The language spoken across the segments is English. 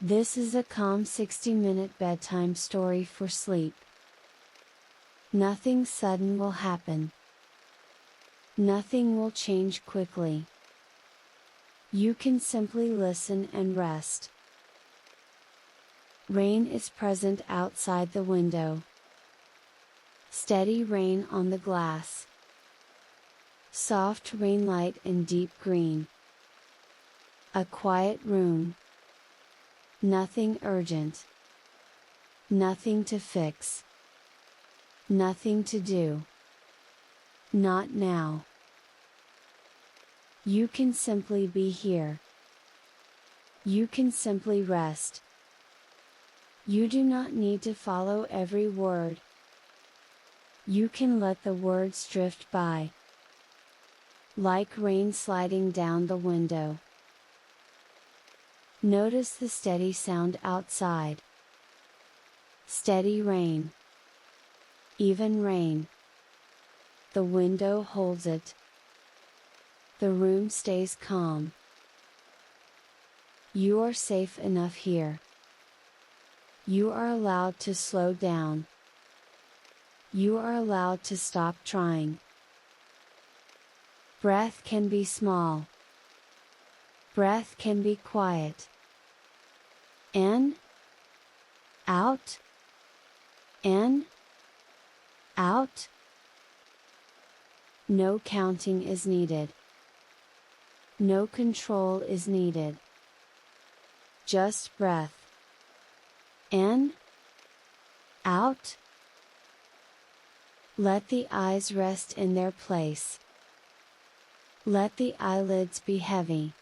This is a calm 60-minute bedtime story for sleep. Nothing sudden will happen. Nothing will change quickly. You can simply listen and rest. Rain is present outside the window. Steady rain on the glass. Soft rain light in deep green. A quiet room. Nothing urgent. Nothing to fix. Nothing to do. Not now. You can simply be here. You can simply rest. You do not need to follow every word. You can let the words drift by. Like rain sliding down the window. Notice the steady sound outside. Steady rain. Even rain. The window holds it. The room stays calm. You are safe enough here. You are allowed to slow down. You are allowed to stop trying. Breath can be small. Breath can be quiet. In. Out. In. Out. No counting is needed. No control is needed. Just breath. In. Out. Let the eyes rest in their place. Let the eyelids be heavy.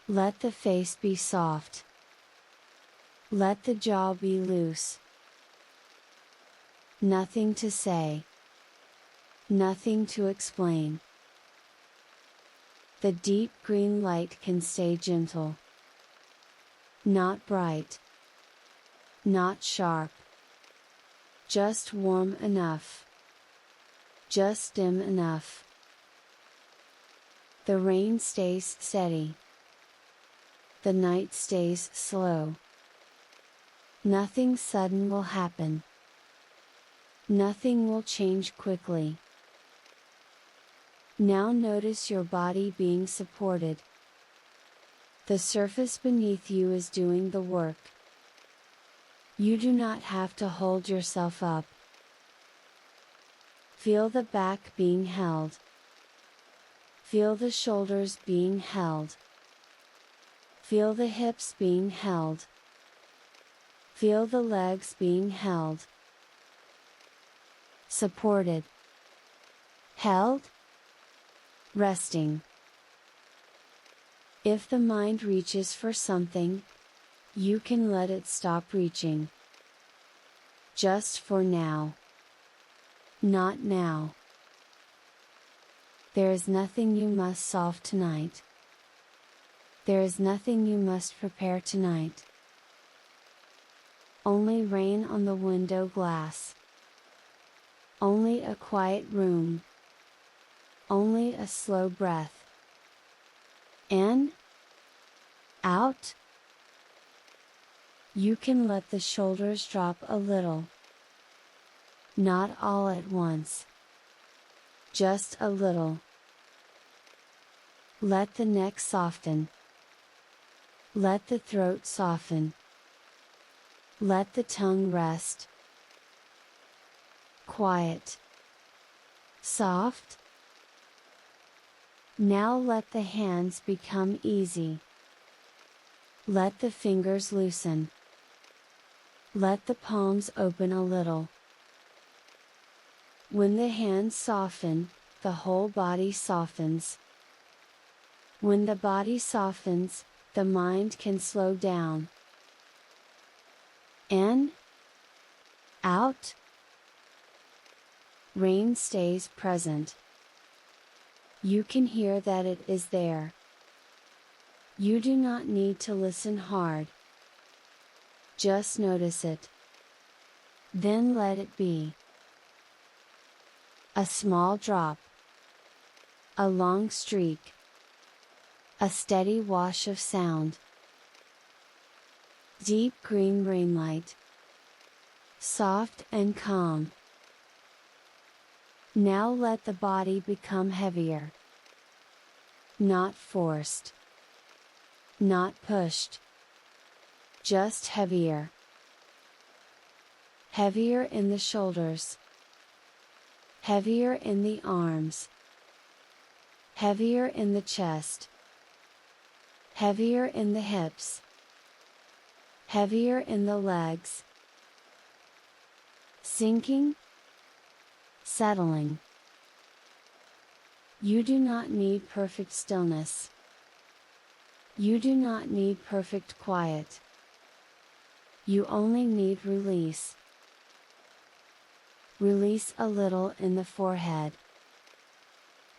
Let the face be soft. Let the jaw be loose. Nothing to say. Nothing to explain. The deep green light can stay gentle. Not bright. Not sharp. Just warm enough. Just dim enough. The rain stays steady. The night stays slow. Nothing sudden will happen. Nothing will change quickly. Now notice your body being supported. The surface beneath you is doing the work. You do not have to hold yourself up. Feel the back being held. Feel the shoulders being held. Feel the hips being held. Feel the legs being held. Supported. Held. Resting. If the mind reaches for something, you can let it stop reaching. Just for now. Not now. There is nothing you must solve tonight. There is nothing you must prepare tonight. Only rain on the window glass. Only a quiet room. Only a slow breath. In. Out. You can let the shoulders drop a little. Not all at once. Just a little. Let the neck soften. Let the throat soften. Let the tongue rest. Quiet. Soft. Now let the hands become easy. Let the fingers loosen. Let the palms open a little. When the hands soften, the whole body softens. When the body softens, the mind can slow down. In. Out. Rain stays present. You can hear that it is there. You do not need to listen hard. Just notice it. Then let it be. A small drop. A long streak. A steady wash of sound. Deep green rainlight. Soft and calm. Now let the body become heavier. Not forced. Not pushed. Just heavier. Heavier in the shoulders. Heavier in the arms. Heavier in the chest. Heavier in the hips. Heavier in the legs. Sinking. Settling. You do not need perfect stillness. You do not need perfect quiet. You only need release. Release a little in the forehead.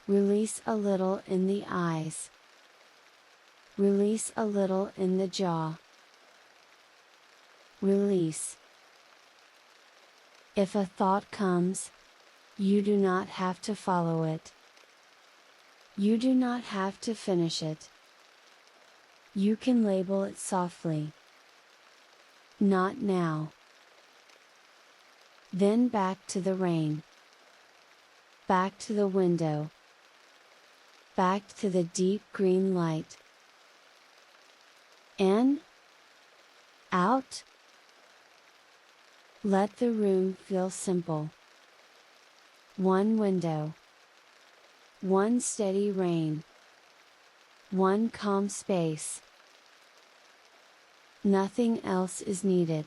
Release a little in the eyes. Release a little in the jaw. Release. If a thought comes, you do not have to follow it. You do not have to finish it. You can label it softly. Not now. Then back to the rain. Back to the window. Back to the deep green light. In. Out. Let the room feel simple. One window. One steady rain. One calm space. Nothing else is needed.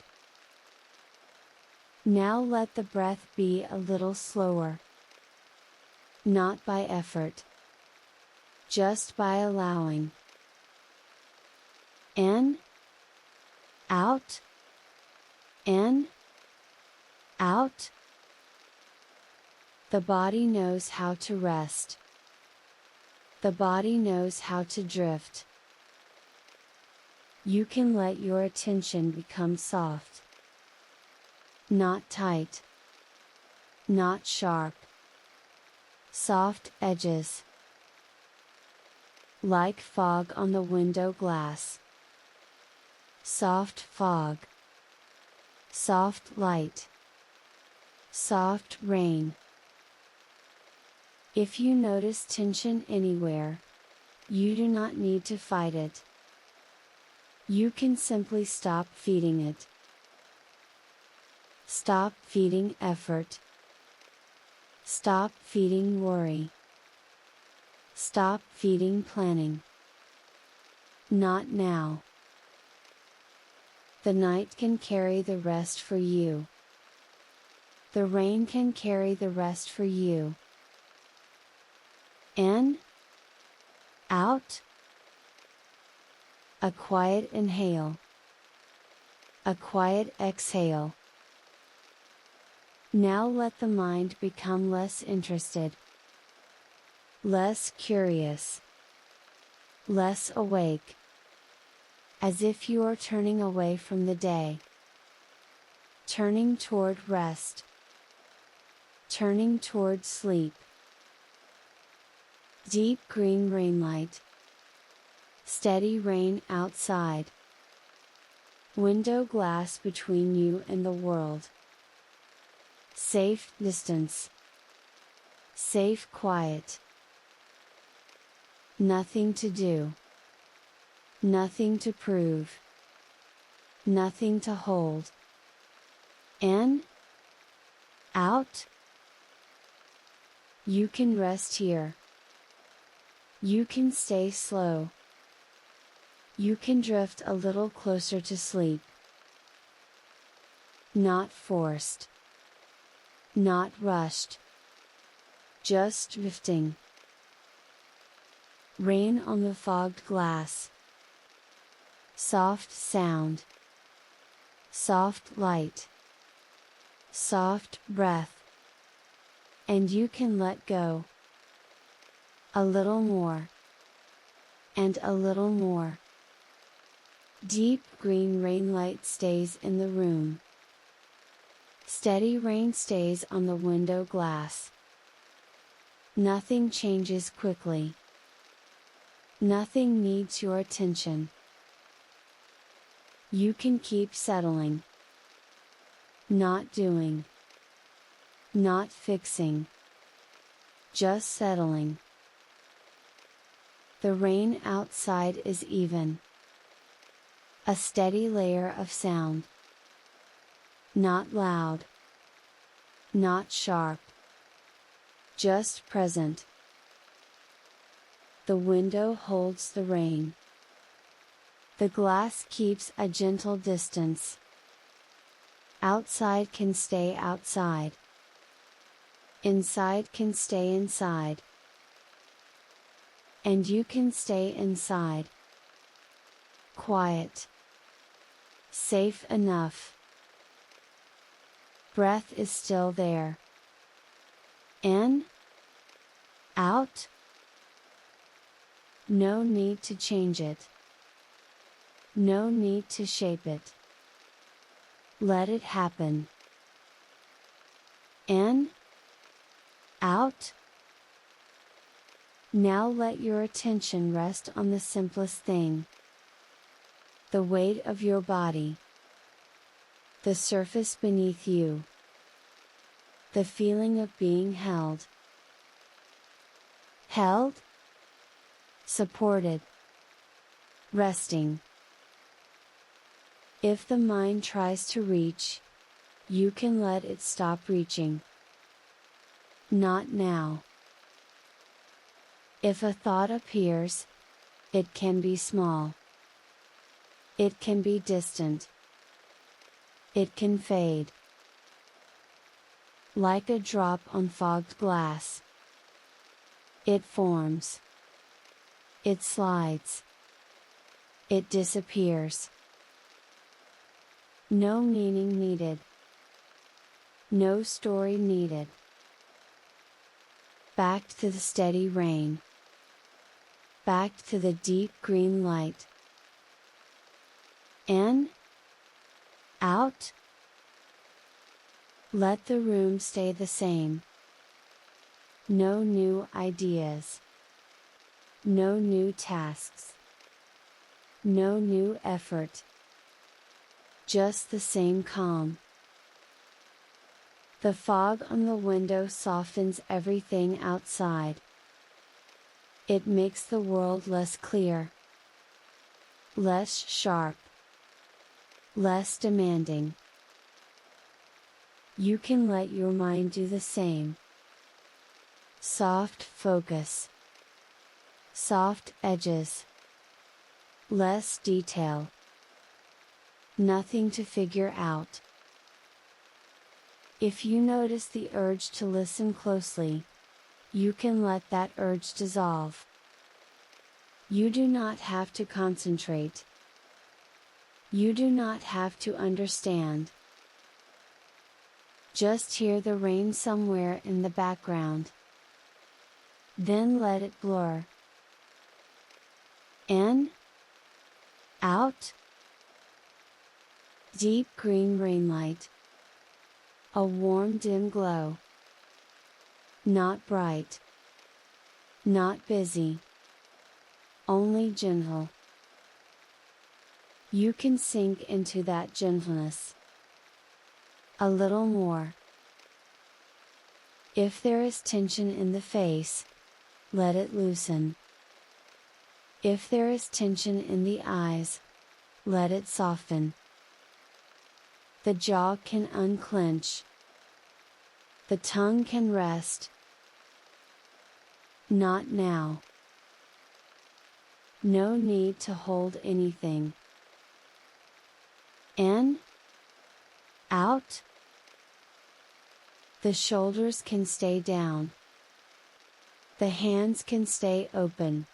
Now let the breath be a little slower. Not by effort. Just by allowing. In. Out. In. Out. The body knows how to rest. The body knows how to drift. You can let your attention become soft. Not tight. Not sharp. Soft edges. Like fog on the window glass. Soft fog. Soft light. Soft rain. If you notice tension anywhere, you do not need to fight it. You can simply stop feeding it. Stop feeding effort. Stop feeding worry. Stop feeding planning. Not now. The night can carry the rest for you. The rain can carry the rest for you. In. Out. A quiet inhale. A quiet exhale. Now let the mind become less interested. Less curious. Less awake. As if you are turning away from the day. Turning toward rest. Turning toward sleep. Deep green rainlight. Steady rain outside. Window glass between you and the world. Safe distance. Safe quiet. Nothing to do. Nothing to prove. Nothing to hold. In. Out. You can rest here. You can stay slow. You can drift a little closer to sleep. Not forced. Not rushed. Just drifting. Rain on the fogged glass. Soft sound. Soft light. Soft breath. And you can let go. A little more. And a little more. Deep green rainlight stays in the room. Steady rain stays on the window glass. Nothing changes quickly. Nothing needs your attention. You can keep settling. Not doing. Not fixing. Just settling. The rain outside is even. A steady layer of sound. Not loud. Not sharp. Just present. The window holds the rain. The glass keeps a gentle distance. Outside can stay outside. Inside can stay inside. And you can stay inside. Quiet. Safe enough. Breath is still there. In. Out. No need to change it. No need to shape it. Let it happen. In. Out. Now let your attention rest on the simplest thing. The weight of your body. The surface beneath you. The feeling of being held. Held? Supported. Resting. If the mind tries to reach, you can let it stop reaching. Not now. If a thought appears, it can be small. It can be distant. It can fade. Like a drop on fogged glass. It forms. It slides. It disappears. No meaning needed. No story needed. Back to the steady rain. Back to the deep green light. In. Out. Let the room stay the same. No new ideas. No new tasks. No new effort. Just the same calm. The fog on the window softens everything outside. It makes the world less clear. Less sharp. Less demanding. You can let your mind do the same. Soft focus. Soft edges. Less detail. Nothing to figure out. If you notice the urge to listen closely, you can let that urge dissolve. You do not have to concentrate. You do not have to understand. Just hear the rain somewhere in the background. Then let it blur. In. Out. Deep green rainlight. A warm dim glow. Not bright. Not busy. Only gentle. You can sink into that gentleness. A little more. If there is tension in the face, let it loosen. If there is tension in the eyes, let it soften. The jaw can unclench. The tongue can rest. Not now. No need to hold anything. In. Out. The shoulders can stay down. The hands can stay open.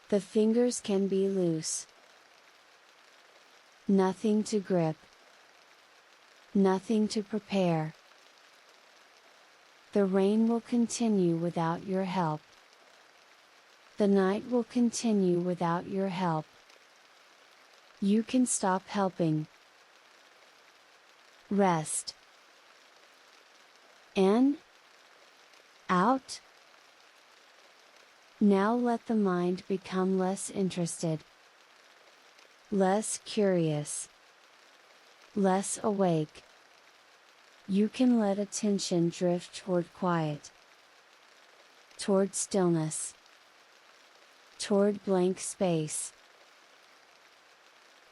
The fingers can be loose. Nothing to grip. Nothing to prepare. The rain will continue without your help. The night will continue without your help. You can stop helping. Rest. In. Out. Now let the mind become less interested. less curious, less awake. You can let attention drift toward quiet, toward stillness, toward blank space.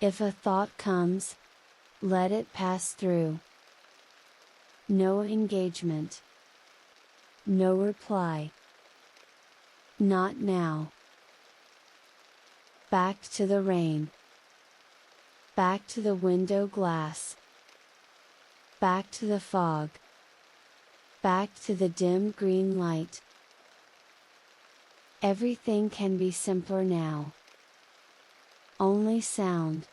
If a thought comes, let it pass through. No engagement. No reply. Not now. Back to the rain. Back to the window glass. Back to the fog. Back to the dim green light. Everything can be simpler now. Only sound.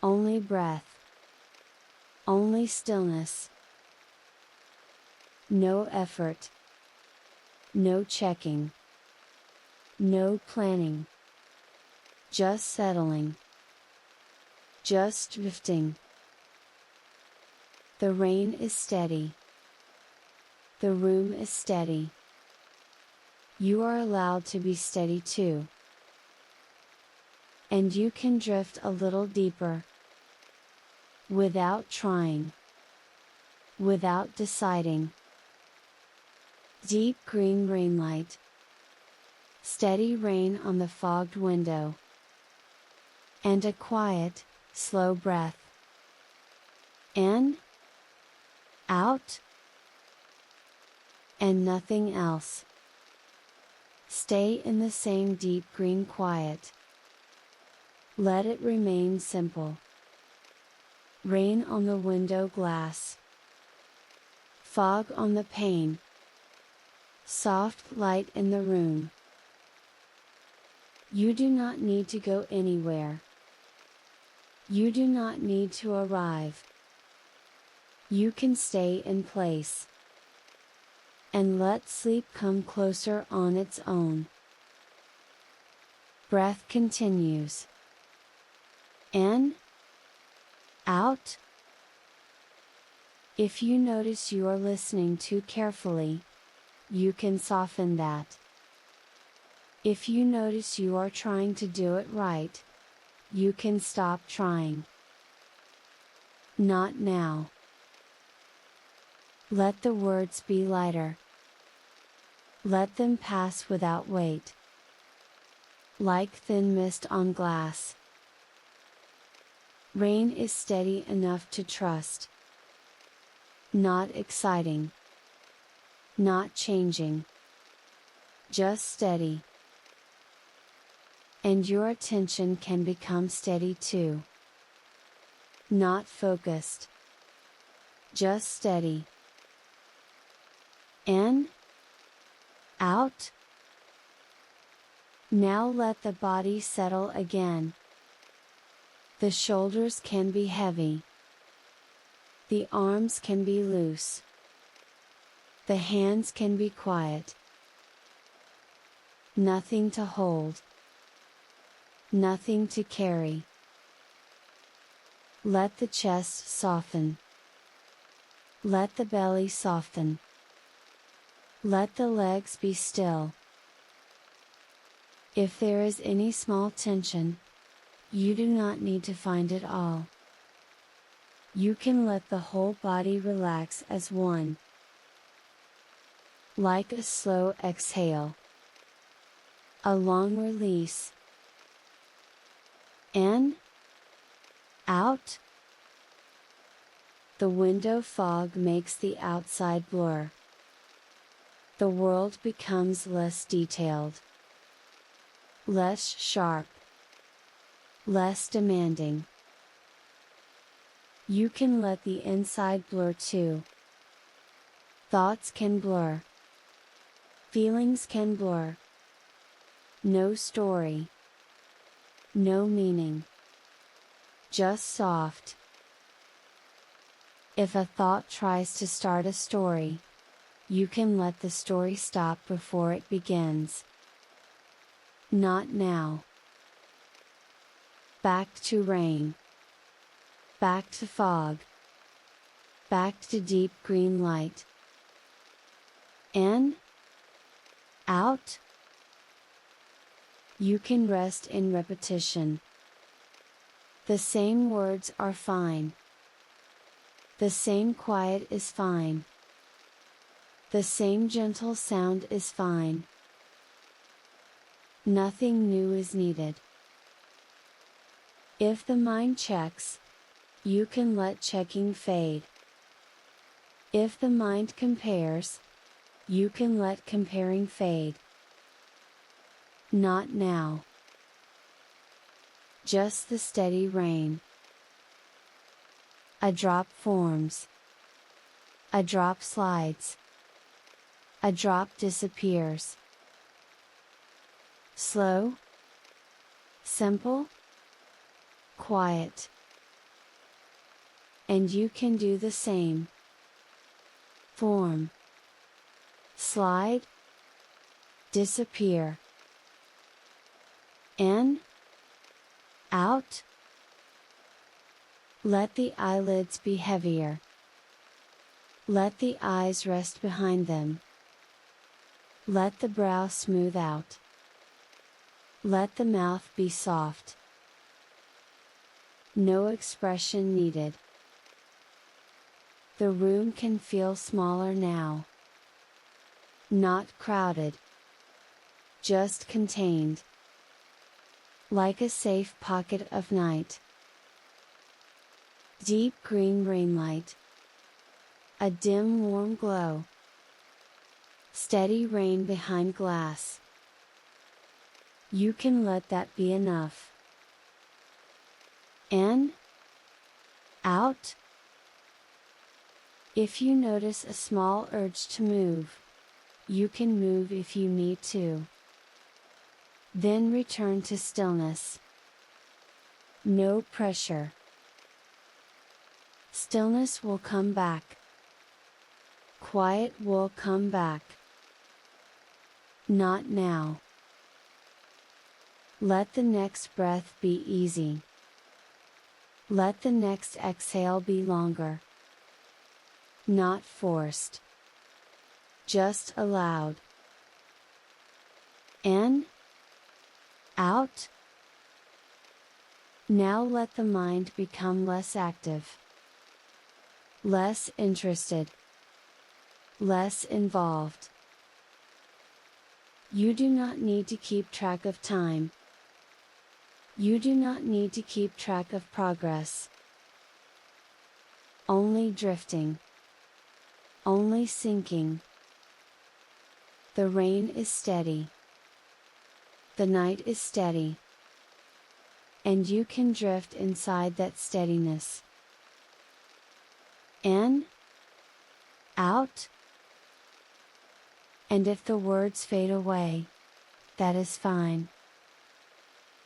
Only breath. Only stillness. No effort. No checking. No planning. Just settling. Just drifting. The rain is steady. The room is steady. You are allowed to be steady too. And you can drift a little deeper. Without trying. Without deciding. Deep green rainlight. Steady rain on the fogged window. And a quiet, slow breath. In. Out. And nothing else. Stay in the same deep green quiet. Let it remain simple. Rain on the window glass. Fog on the pane. Soft light in the room. You do not need to go anywhere. You do not need to arrive. You can stay in place. And let sleep come closer on its own. Breath continues. In. Out. If you notice you are listening too carefully, you can soften that. If you notice you are trying to do it right, you can stop trying. Not now. Let the words be lighter. Let them pass without weight. Like thin mist on glass. Rain is steady enough to trust. Not exciting. Not changing. Just steady. And your attention can become steady too. Not focused. Just steady. In. Out. Now let the body settle again. The shoulders can be heavy. The arms can be loose. The hands can be quiet. Nothing to hold. Nothing to carry. Let the chest soften. Let the belly soften. Let the legs be still. If there is any small tension, you do not need to find it all. You can let the whole body relax as one. Like a slow exhale. A long release. In. Out. The window fog makes the outside blur. The world becomes less detailed. Less sharp. Less demanding. You can let the inside blur too. Thoughts can blur. Feelings can blur. No story. No meaning. Just soft. If a thought tries to start a story, you can let the story stop before it begins. Not now. Back to rain. Back to fog. Back to deep green light. In. Out. You can rest in repetition. The same words are fine. The same quiet is fine. The same gentle sound is fine. Nothing new is needed. If the mind checks, you can let checking fade. If the mind compares, you can let comparing fade. Not now. Just the steady rain. A drop forms. A drop slides. A drop disappears. Slow, simple, quiet. And you can do the same. Form, slide, disappear. In, out. Let the eyelids be heavier. Let the eyes rest behind them. Let the brow smooth out. Let the mouth be soft. No expression needed. The room can feel smaller now. Not crowded. Just contained. Like a safe pocket of night. Deep green rainlight. A dim warm glow. Steady rain behind glass. You can let that be enough. In, out. If you notice a small urge to move, you can move if you need to. Then return to stillness. No pressure. Stillness will come back. Quiet will come back. Not now. Let the next breath be easy. Let the next exhale be longer. Not forced. Just allowed. In, out. Now let the mind become less active. Less interested. Less involved. You do not need to keep track of time. You do not need to keep track of progress. Only drifting. Only sinking. The rain is steady. The night is steady. And you can drift inside that steadiness. In, out. And if the words fade away, that is fine.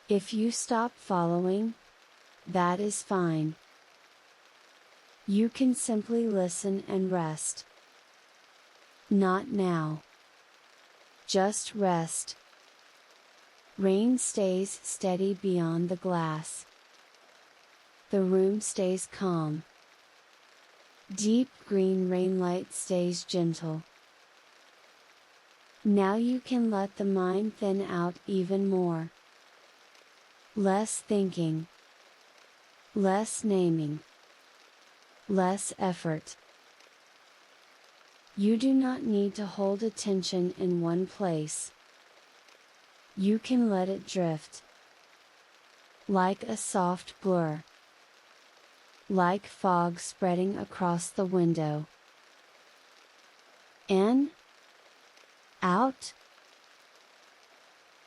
If you stop following, that is fine. You can simply listen and rest. Not now. Just rest. Rain stays steady beyond the glass. The room stays calm. Deep green rainlight stays gentle. Now you can let the mind thin out even more. Less thinking. Less naming. Less effort. You do not need to hold attention in one place. You can let it drift. Like a soft blur. Like fog spreading across the window. In, out.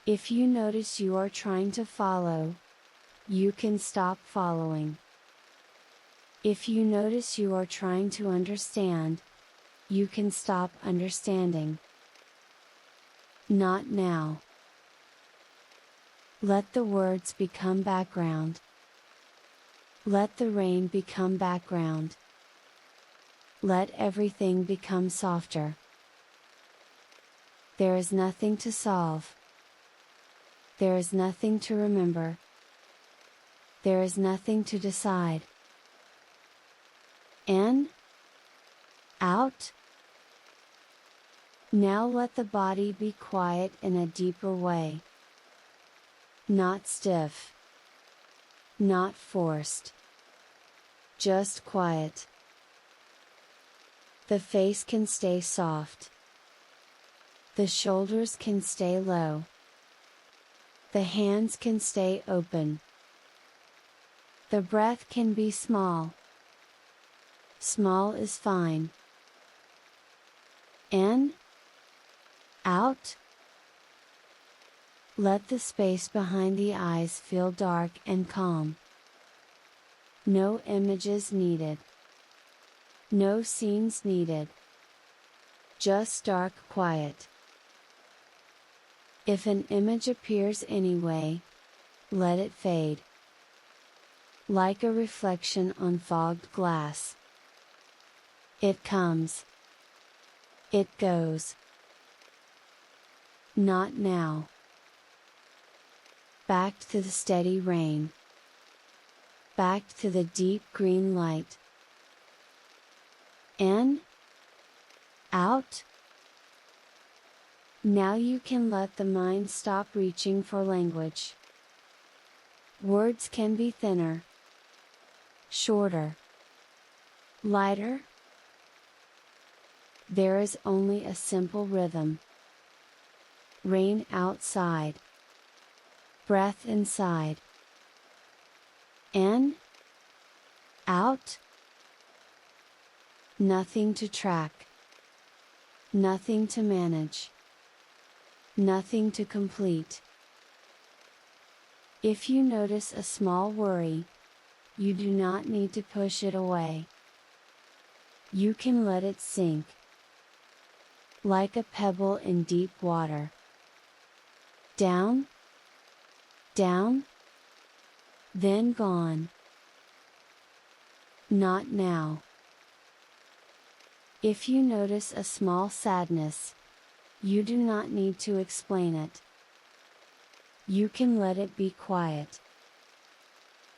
If you notice you are trying to follow, you can stop following. If you notice you are trying to understand, you can stop understanding. Not now. Let the words become background. Let the rain become background. Let everything become softer. There is nothing to solve. There is nothing to remember. There is nothing to decide. In, out. Now let the body be quiet in a deeper way. Not stiff. not forced. Just quiet. The face can stay soft. The shoulders can stay low. The hands can stay open. The breath can be small. Small is fine. In, out. Let the space behind the eyes feel dark and calm. No images needed. No scenes needed. Just dark quiet. If an image appears anyway, let it fade. Like a reflection on fogged glass. It comes. It goes. Not now. Back to the steady rain. Back to the deep green light. In, out. Now you can let the mind stop reaching for language. Words can be thinner, shorter, lighter. There is only a simple rhythm. Rain outside. Breath inside. In, out. Nothing to track. Nothing to manage. Nothing to complete. If you notice a small worry, you do not need to push it away. You can let it sink. Like a pebble in deep water. Down, down, then gone. Not now. If you notice a small sadness, you do not need to explain it. You can let it be quiet.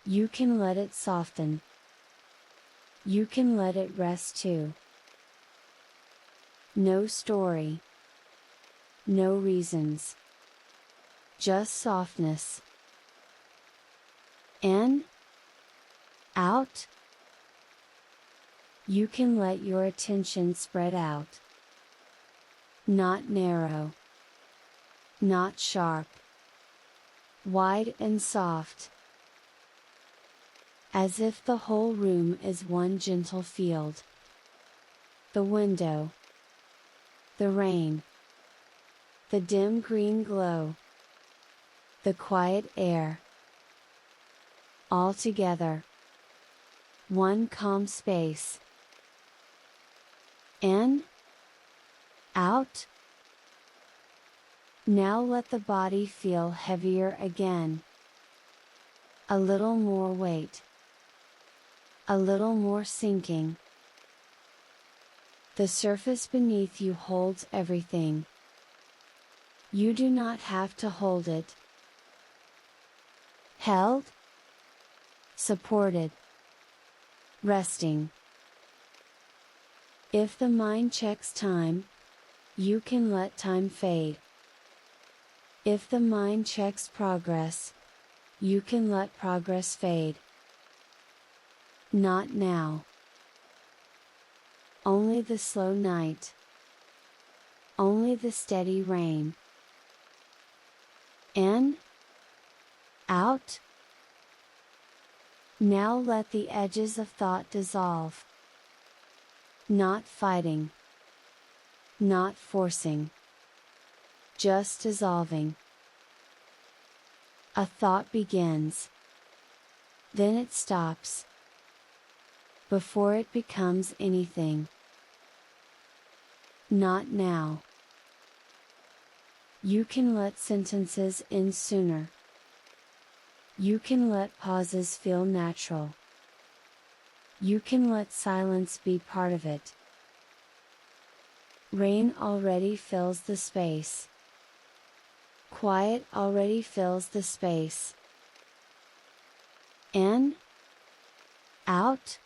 You can let it soften. You can let it rest too. No story. No reasons. Just softness. In, out. You can let your attention spread out. Not narrow. Not sharp. Wide and soft. As if the whole room is one gentle field. The window. The rain. The dim green glow. The quiet air. All together. One calm space. In, out. Now let the body feel heavier again. A little more weight. A little more sinking. The surface beneath you holds everything. You do not have to hold it. Held. Supported. Resting. If the mind checks time, you can let time fade. If the mind checks progress, you can let progress fade. Not now. Only the slow night. Only the steady rain. In, out. Now let the edges of thought dissolve. Not fighting. Not forcing. Just dissolving. A thought begins. Then it stops. Before it becomes anything. Not now. You can let sentences end sooner. You can let pauses feel natural. You can let silence be part of it. Rain already fills the space. Quiet already fills the space. In, out.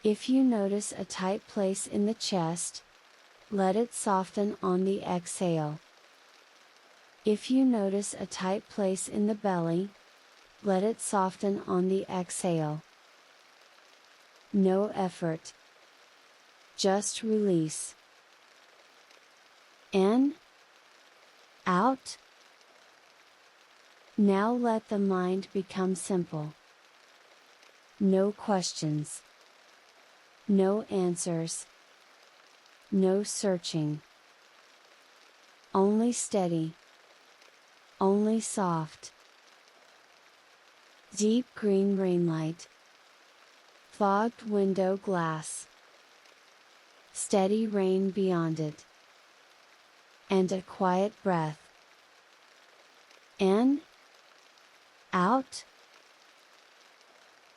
If you notice a tight place in the chest, let it soften on the exhale. If you notice a tight place in the belly, Let it soften on the exhale. No effort. Just release. In. Out. Now let the mind become simple. No questions. No answers. No searching. Only steady. Only soft. Deep green rainlight. Fogged window glass. Steady rain beyond it. And a quiet breath. In. Out.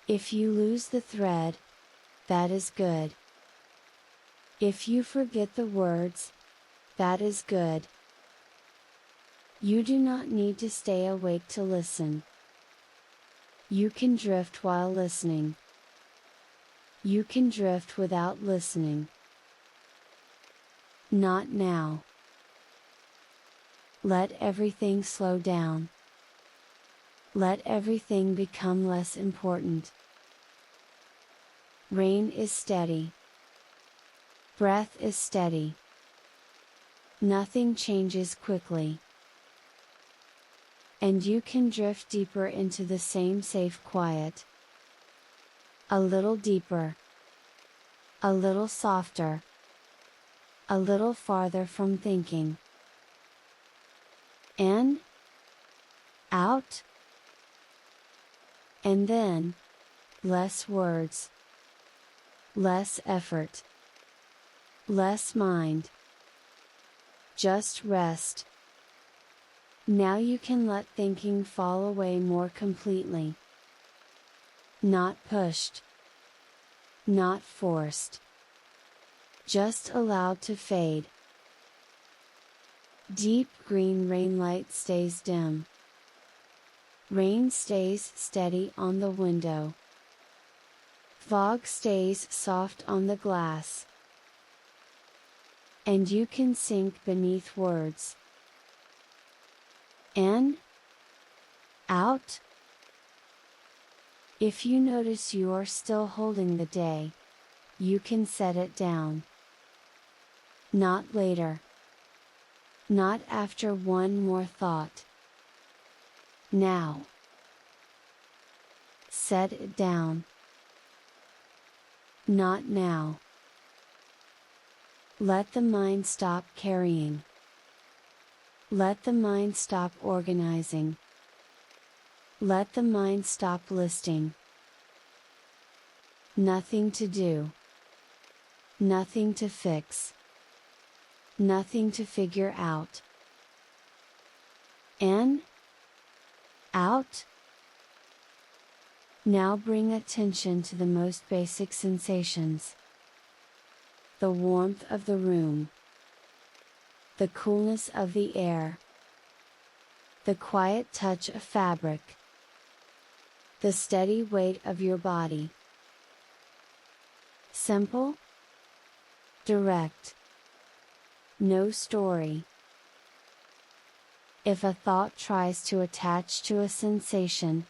If you lose the thread, that is good. If you forget the words, that is good. You do not need to stay awake to listen. You can drift while listening. You can drift without listening. Not now. Let everything slow down. Let everything become less important. Rain is steady. Breath is steady. Nothing changes quickly. And you can drift deeper into the same safe quiet. A little deeper. A little softer. A little farther from thinking. In. Out. And then, less words. Less effort. Less mind. Just rest. Now you can let thinking fall away more completely. Not pushed. Not forced. Just allowed to fade. Deep green rainlight stays dim. Rain stays steady on the window. Fog stays soft on the glass. And you can sink beneath words. In. Out. If you notice you are still holding the day, you can set it down. Not later. Not after one more thought. Now. Set it down. Not now. Let the mind stop carrying. Let the mind stop organizing. Let the mind stop listing. Nothing to do. Nothing to fix. Nothing to figure out. In. Out. Now bring attention to the most basic sensations. The warmth of the room. The coolness of the air. The quiet touch of fabric. The steady weight of your body. Simple. Direct. No story. If a thought tries to attach to a sensation,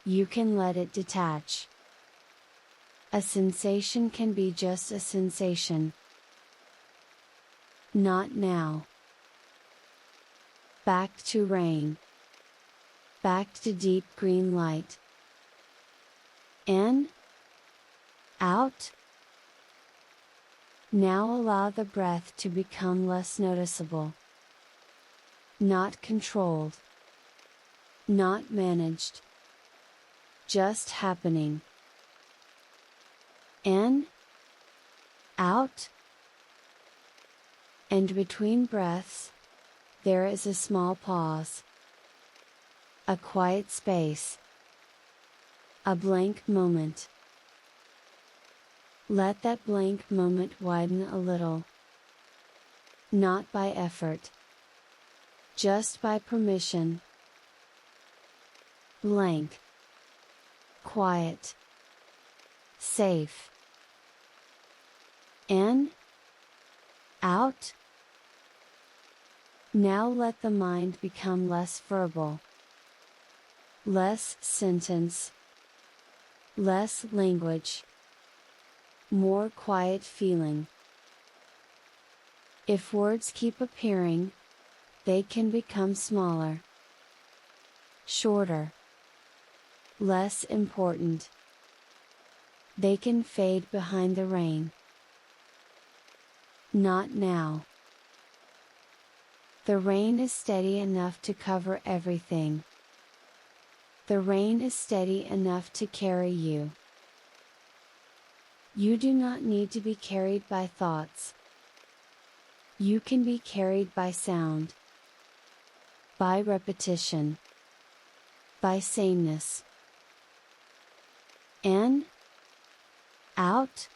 you can let it detach. A sensation can be just a sensation. Not now. Back to rain. Back to deep green light. In. Out. Now allow the breath to become less noticeable. Not controlled. Not managed. Just happening. In. Out. And between breaths, there is a small pause. A quiet space. A blank moment. Let that blank moment widen a little. Not by effort. Just by permission. Blank. Quiet. Safe. In. Out. Now let the mind become less verbal. less sentence, less language, more quiet feeling. If words keep appearing, they can become smaller, shorter, less important. They can fade behind the rain. Not now. The rain is steady enough to cover everything. The rain is steady enough to carry you. You do not need to be carried by thoughts. You can be carried by sound, by repetition, by sameness. In, out.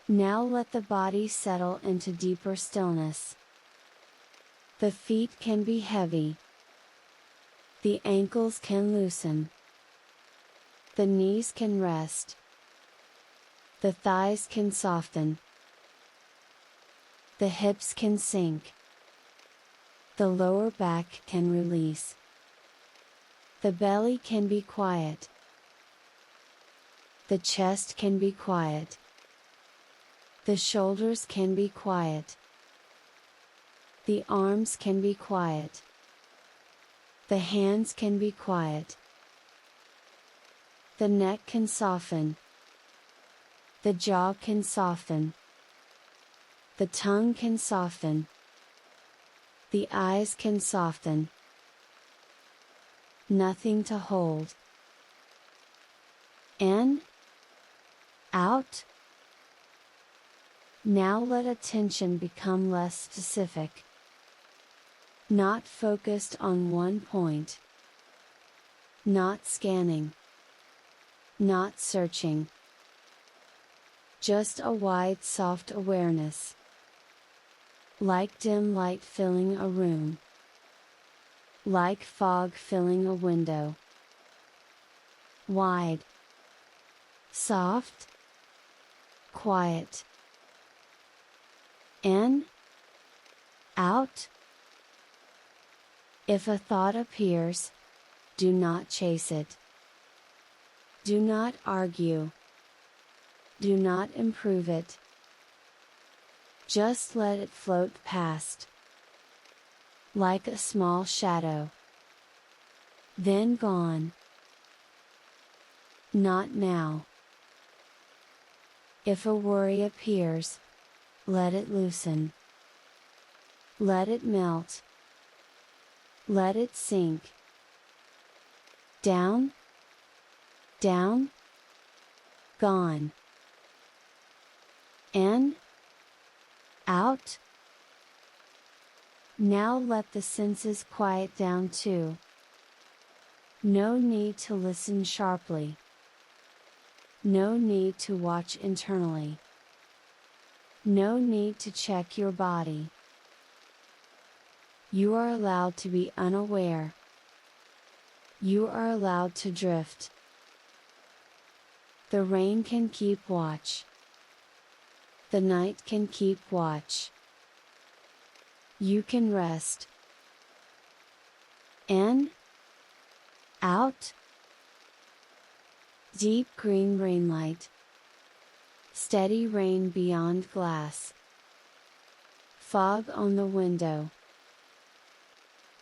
Now let the body settle into deeper stillness. The feet can be heavy. The ankles can loosen. The knees can rest. The thighs can soften. The hips can sink. The lower back can release. The belly can be quiet. The chest can be quiet. The shoulders can be quiet. The arms can be quiet. The hands can be quiet. The neck can soften. The jaw can soften. The tongue can soften. The eyes can soften. Nothing to hold. In, out. Now let attention become less specific. Not focused on one point. Not scanning. Not searching. Just a wide soft awareness. Like dim light filling a room. Like fog filling a window. Wide. Soft. Quiet. In. Out. If a thought appears, do not chase it. Do not argue. Do not improve it. Just let it float past. Like a small shadow. Then gone. Not now. If a worry appears, let it loosen. Let it melt. Let it sink. Down. Down. Gone. In. Out. Now let the senses quiet down too. No need to listen sharply. No need to watch internally. No need to check your body. You are allowed to be unaware. You are allowed to drift. The rain can keep watch. The night can keep watch. You can rest. In. Out. Deep green rainlight. Steady rain beyond glass. Fog on the window.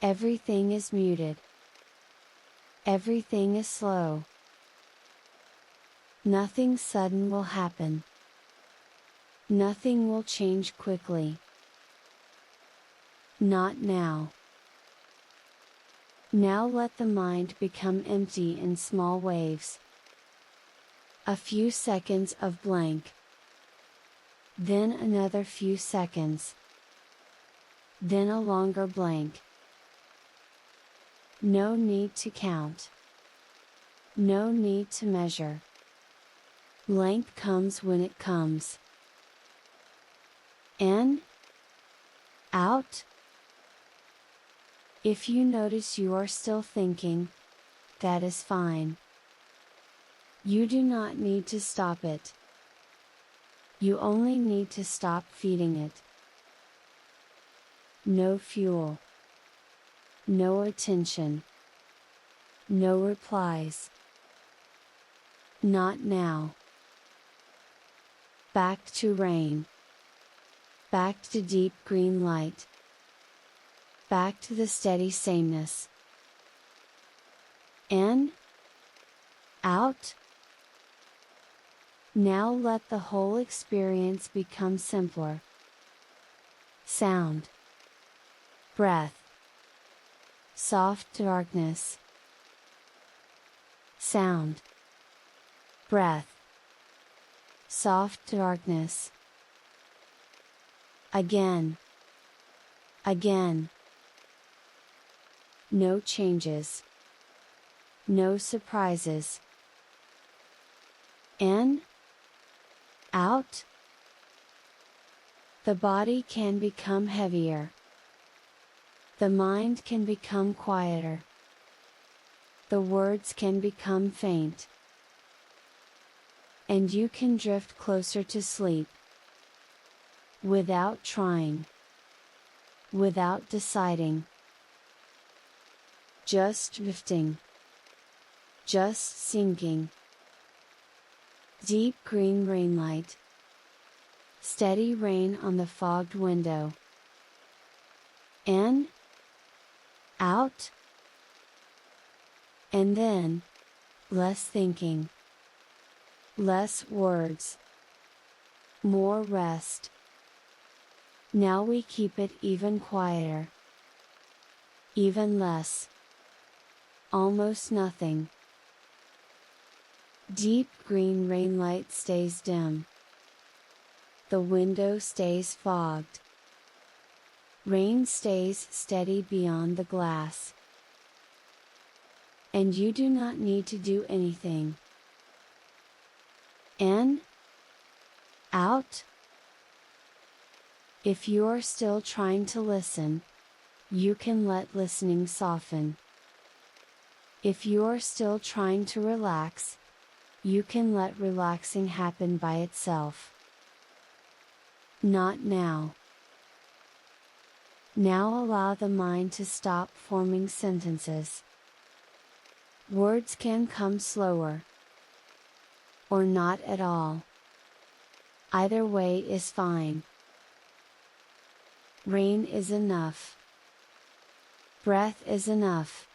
Everything is muted. Everything is slow. Nothing sudden will happen. Nothing will change quickly. Not now. Now let the mind become empty in small waves. A few seconds of blank. Then another few seconds. Then a longer blank. No need to count. No need to measure. Blank comes when it comes. In. Out. If you notice you are still thinking, that is fine. You do not need to stop it. You only need to stop feeding it. No fuel. No attention. No replies. Not now. Back to rain. Back to deep green light. Back to the steady sameness. In. Out. Now let the whole experience become simpler. Sound. Breath. Soft darkness. Sound. Breath. Soft darkness. Again. Again. No changes. No surprises. In. Out. The body can become heavier. The mind can become quieter. The words can become faint. And you can drift closer to sleep. Without trying. Without deciding. Just drifting. Just sinking. Deep green rainlight. Steady rain on the fogged window. In. Out. And then, less thinking. Less words. More rest. Now we keep it even quieter. Even less. Almost nothing. Deep green rainlight stays dim. The window stays fogged. Rain stays steady beyond the glass. And you do not need to do anything. In. Out. If you are still trying to listen, you can let listening soften. If you are still trying to relax, you can let relaxing happen by itself. Not now. Now allow the mind to stop forming sentences. Words can come slower. Or not at all. Either way is fine. Rain is enough. Breath is enough.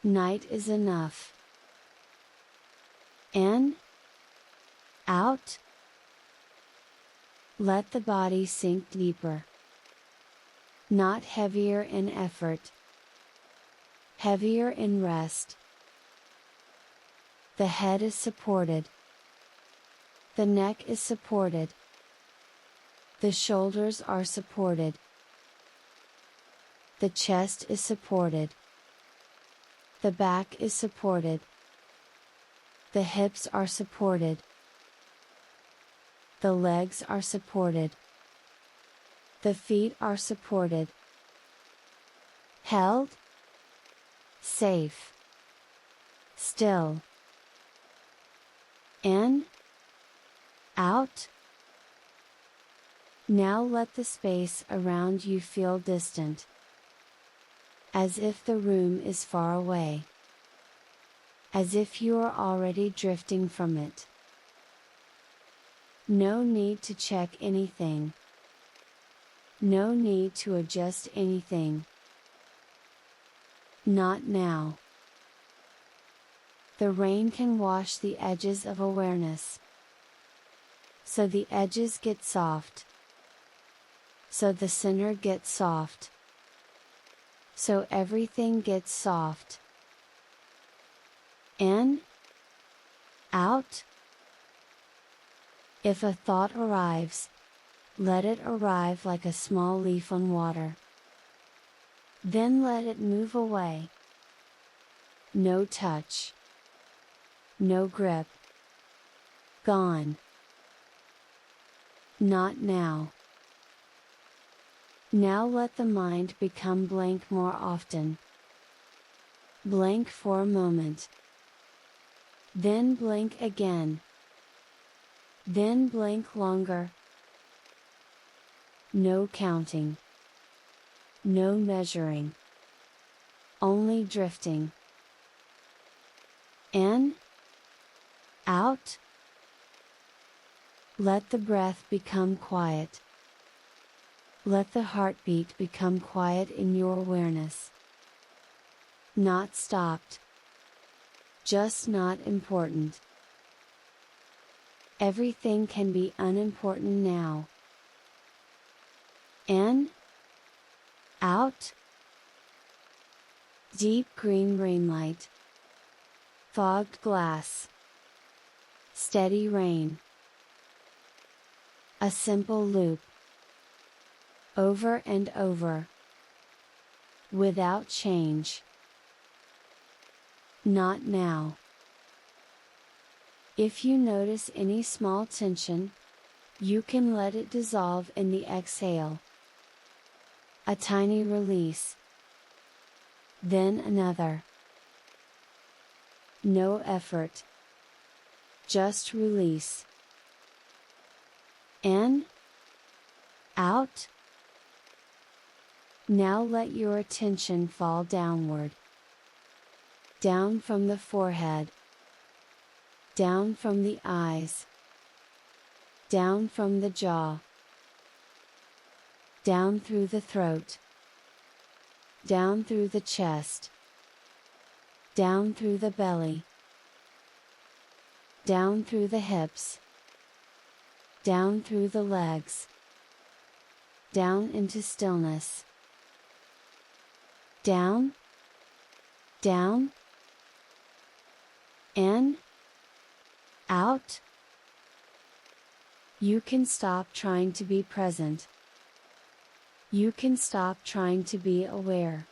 Night is enough. In. Out. Let the body sink deeper. Not heavier in effort. Heavier in rest. The head is supported. The neck is supported. The shoulders are supported. The chest is supported. The back is supported. The hips are supported. The legs are supported. The feet are supported. Held. Safe. Still. In. Out. Now let the space around you feel distant. As if the room is far away. As if you are already drifting from it. No need to check anything. No need to adjust anything. Not now. The rain can wash the edges of awareness. So the edges get soft. So the center gets soft. So everything gets soft. In. Out. If a thought arrives, let it arrive like a small leaf on water. Then let it move away. No touch. No grip. Gone. Not now. Now let the mind become blank more often. Blank for a moment. Then blank again. Then blank longer. No counting. No measuring. Only drifting. In, out. Let the breath become quiet. Let the heartbeat become quiet in your awareness. Not stopped. Just not important. Everything can be unimportant now. In, out. Deep green rainlight. Fogged glass. Steady rain. A simple loop. Over and over. Without change. Not now. If you notice any small tension, you can let it dissolve in the exhale. A tiny release. Then another. No effort. Just release. In, out. Now let your attention fall downward. Down from the forehead. Down from the eyes. Down from the jaw. Down through the throat. Down through the chest. Down through the belly. Down through the hips. Down through the legs. Down into stillness. Down. Down. In. Out. You can stop trying to be present. You can stop trying to be aware.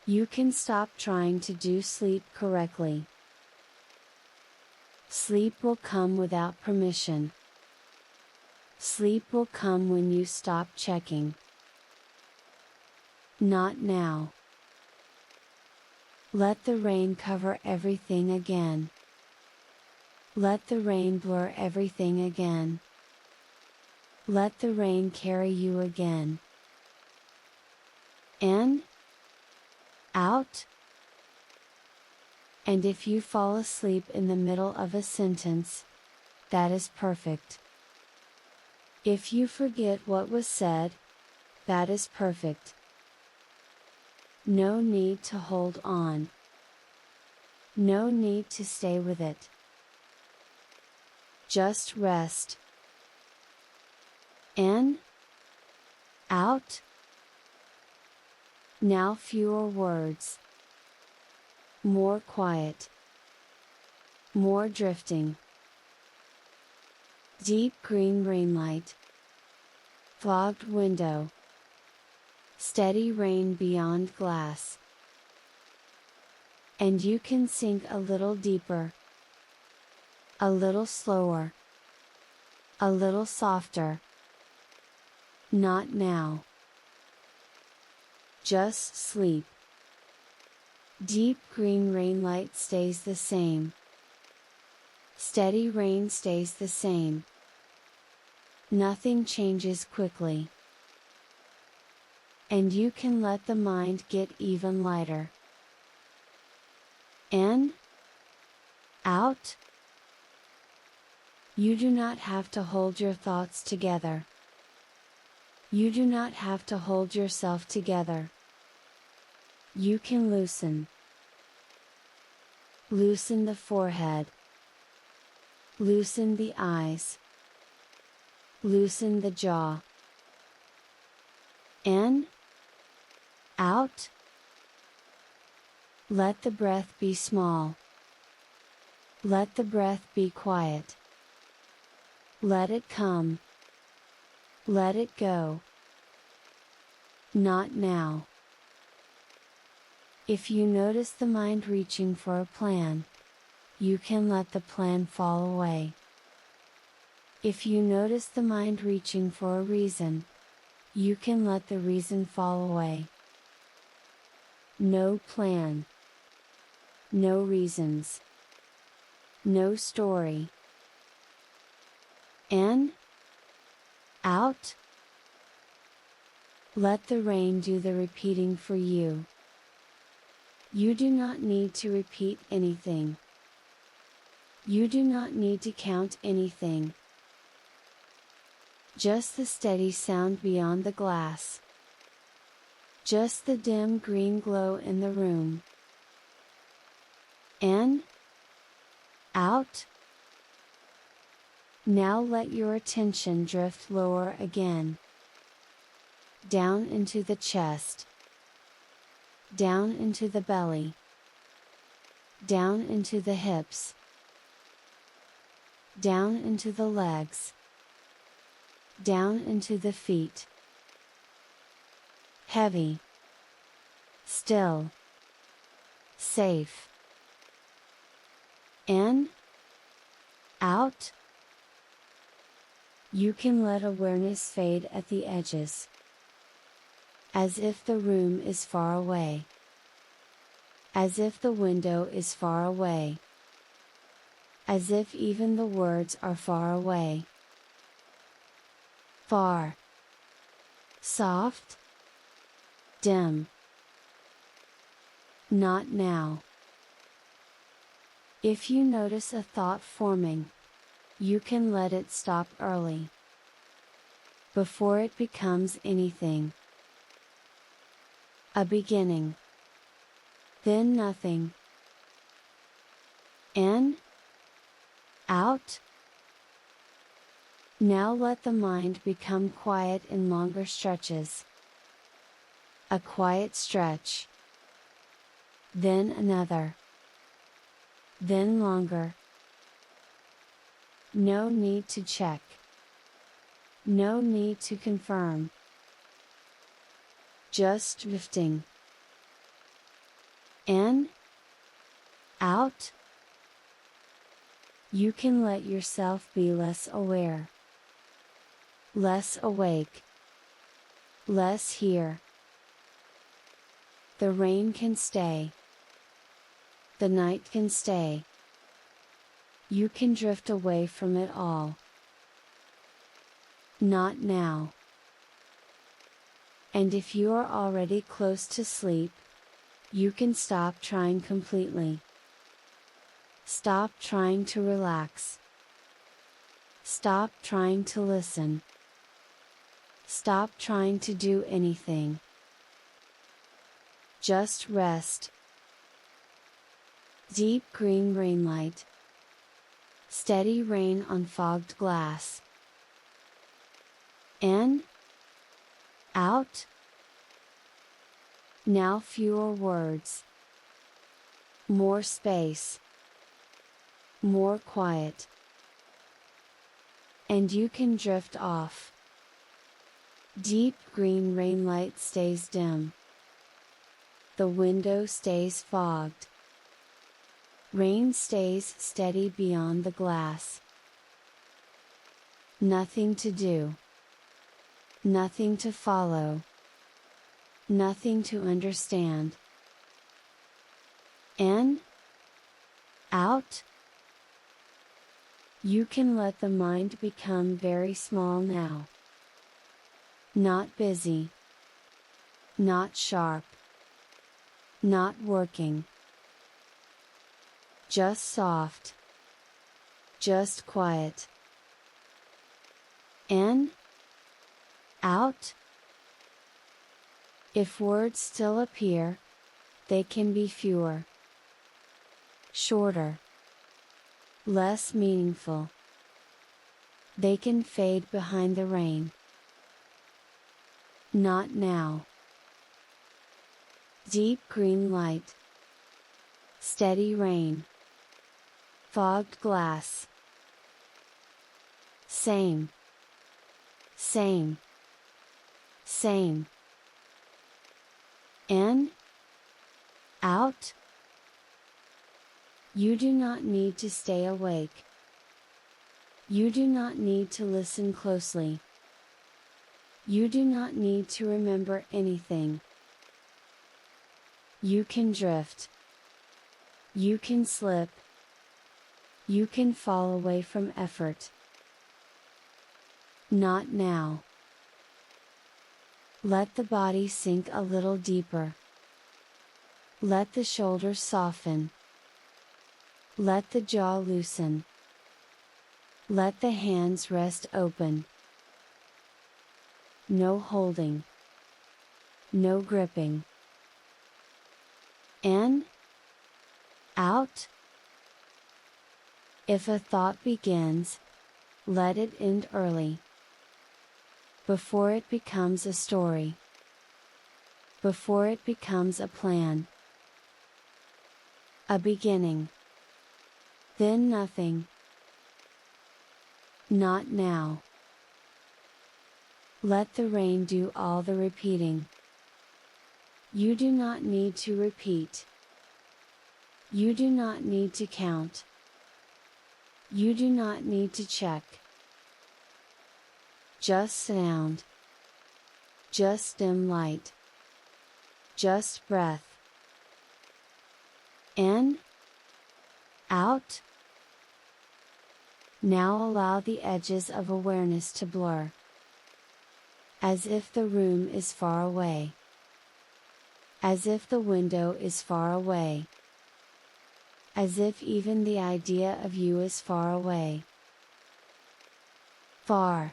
You can stop trying to do sleep correctly. Sleep will come without permission. Sleep will come when you stop checking. Not now. Let the rain cover everything again. Let the rain blur everything again. Let the rain carry you again. In, out. And if you fall asleep in the middle of a sentence, that is perfect. If you forget what was said, that is perfect. No need to hold on. No need to stay with it. Just rest. In, out. Now fewer words. More quiet. More drifting. Deep green rainlight. Fogged window. Steady rain beyond glass. And you can sink a little deeper. A little slower. A little softer. Not now. Just sleep. Deep green rainlight stays the same. Steady rain stays the same. Nothing changes quickly. And you can let the mind get even lighter. In, out. You do not have to hold your thoughts together. You do not have to hold yourself together. You can loosen. Loosen the forehead. Loosen the eyes. Loosen the jaw. In, out. Let the breath be small. Let the breath be quiet. Let it come. Let it go. Not now. If you notice the mind reaching for a plan, you can let the plan fall away. If you notice the mind reaching for a reason, you can let the reason fall away. No plan. No reasons. No story. In, out. Let the rain do the repeating for you. You do not need to repeat anything. You do not need to count anything. Just the steady sound beyond the glass. Just the dim green glow in the room. In, out. Now let your attention drift lower again. Down into the chest. Down into the belly. Down into the hips. Down into the legs. Down into the feet. Heavy. Still. Safe. In. Out. You can let awareness fade at the edges. As if the room is far away. As if the window is far away. As if even the words are far away. Far. Soft. Dim. Not now. If you notice a thought forming, you can let it stop early. Before it becomes anything. A beginning. Then nothing. In. Out. Now let the mind become quiet in longer stretches. A quiet stretch. Then another. Then longer. No need to check. No need to confirm. Just drifting. In. Out. You can let yourself be less aware. Less awake. Less here. The rain can stay. The night can stay. You can drift away from it all. Not now. And if you are already close to sleep, you can stop trying completely. Stop trying to relax. Stop trying to listen. Stop trying to do anything. Just rest. Deep green rainlight. Steady rain on fogged glass. In. Out. Now fewer words. More space. More quiet. And you can drift off. Deep green rainlight stays dim. The window stays fogged. Rain stays steady beyond the glass. Nothing to do. Nothing to follow. Nothing to understand. In. Out. You can let the mind become very small now. Not busy. Not sharp. Not working. Just soft. Just quiet. In. Out. If words still appear, they can be fewer. Shorter. Less meaningful. They can fade behind the rain. Not now. Deep green light. Steady rain. Fogged glass. Same. Same. Same. In. Out. You do not need to stay awake. You do not need to listen closely. You do not need to remember anything. You can drift. You can slip. You can fall away from effort. Not now. Let the body sink a little deeper. Let the shoulders soften. Let the jaw loosen. Let the hands rest open. No holding. No gripping. In. Out. If a thought begins, let it end early. Before it becomes a story. Before it becomes a plan. A beginning. Then nothing. Not now. Let the rain do all the repeating. You do not need to repeat. You do not need to count. You do not need to check. Just sound. Just dim light. Just breath. In. Out. Now allow the edges of awareness to blur. As if the room is far away. As if the window is far away. As if even the idea of you is far away. Far.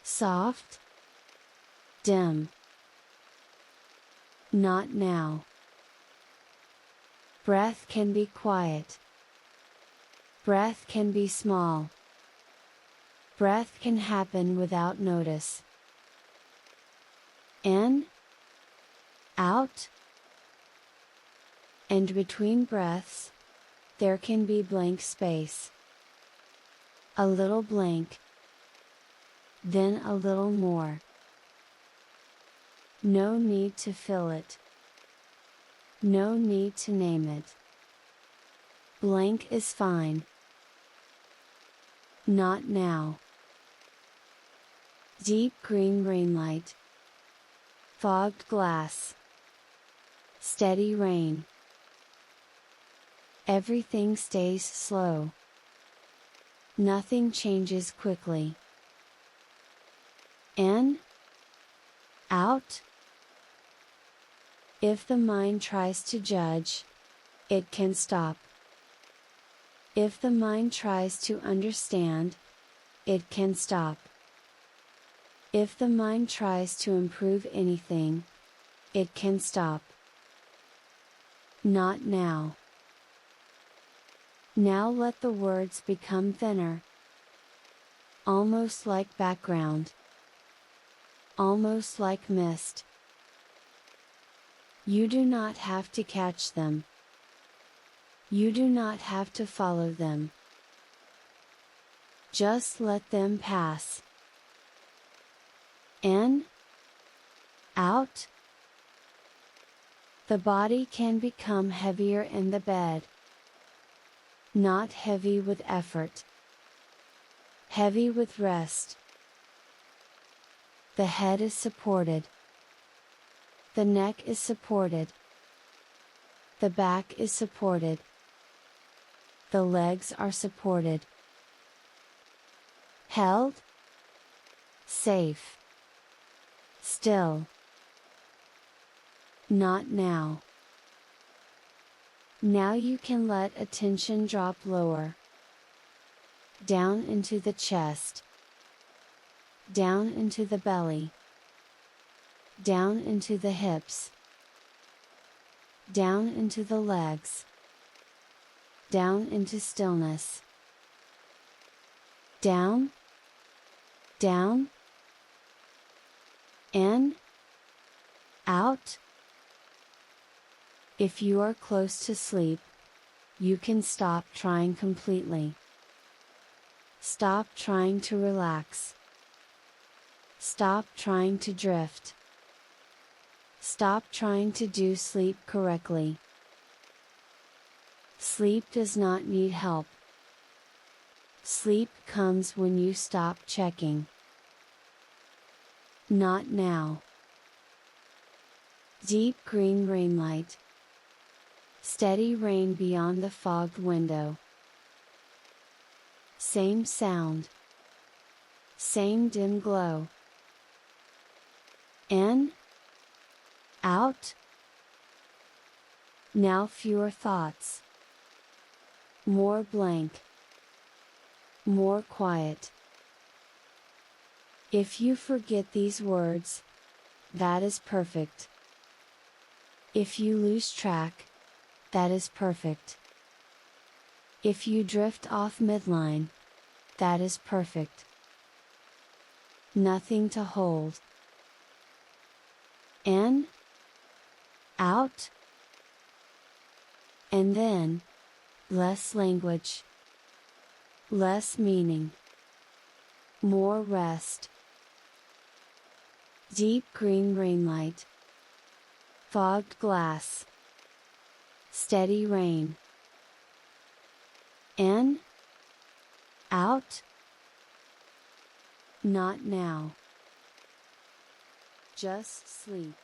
Soft. Dim. Not now. Breath can be quiet. Breath can be small. Breath can happen without notice. In. Out. And between breaths, there can be blank space. A little blank. Then a little more. No need to fill it. No need to name it. Blank is fine. Not now. Deep green rainlight. Fogged glass. Steady rain. Everything stays slow. Nothing changes quickly. In. Out. If the mind tries to judge, it can stop. If the mind tries to understand, it can stop. If the mind tries to improve anything, it can stop. Not now. Now let the words become thinner. Almost like background. Almost like mist. You do not have to catch them. You do not have to follow them. Just let them pass. In. Out. The body can become heavier in the bed. Not heavy with effort. Heavy with rest. The head is supported. The neck is supported. The back is supported. The legs are supported. Held. Safe. Still. Not now. Now you can let attention drop lower. Down into the chest. Down into the belly. Down into the hips. Down into the legs. Down into stillness. Down. Down. In. Out. If you are close to sleep, you can stop trying completely. Stop trying to relax. Stop trying to drift. Stop trying to do sleep correctly. Sleep does not need help. Sleep comes when you stop checking. Not now. Deep green rainlight. Steady rain beyond the fogged window. Same sound. Same dim glow. In. Out. Now fewer thoughts. More blank. More quiet. If you forget these words, that is perfect. If you lose track, that is perfect. If you drift off midline, that is perfect. Nothing to hold. In, out, and then, less language, less meaning, more rest. Deep green rainlight. Fogged glass. Steady rain. In, out, not now. Just sleep.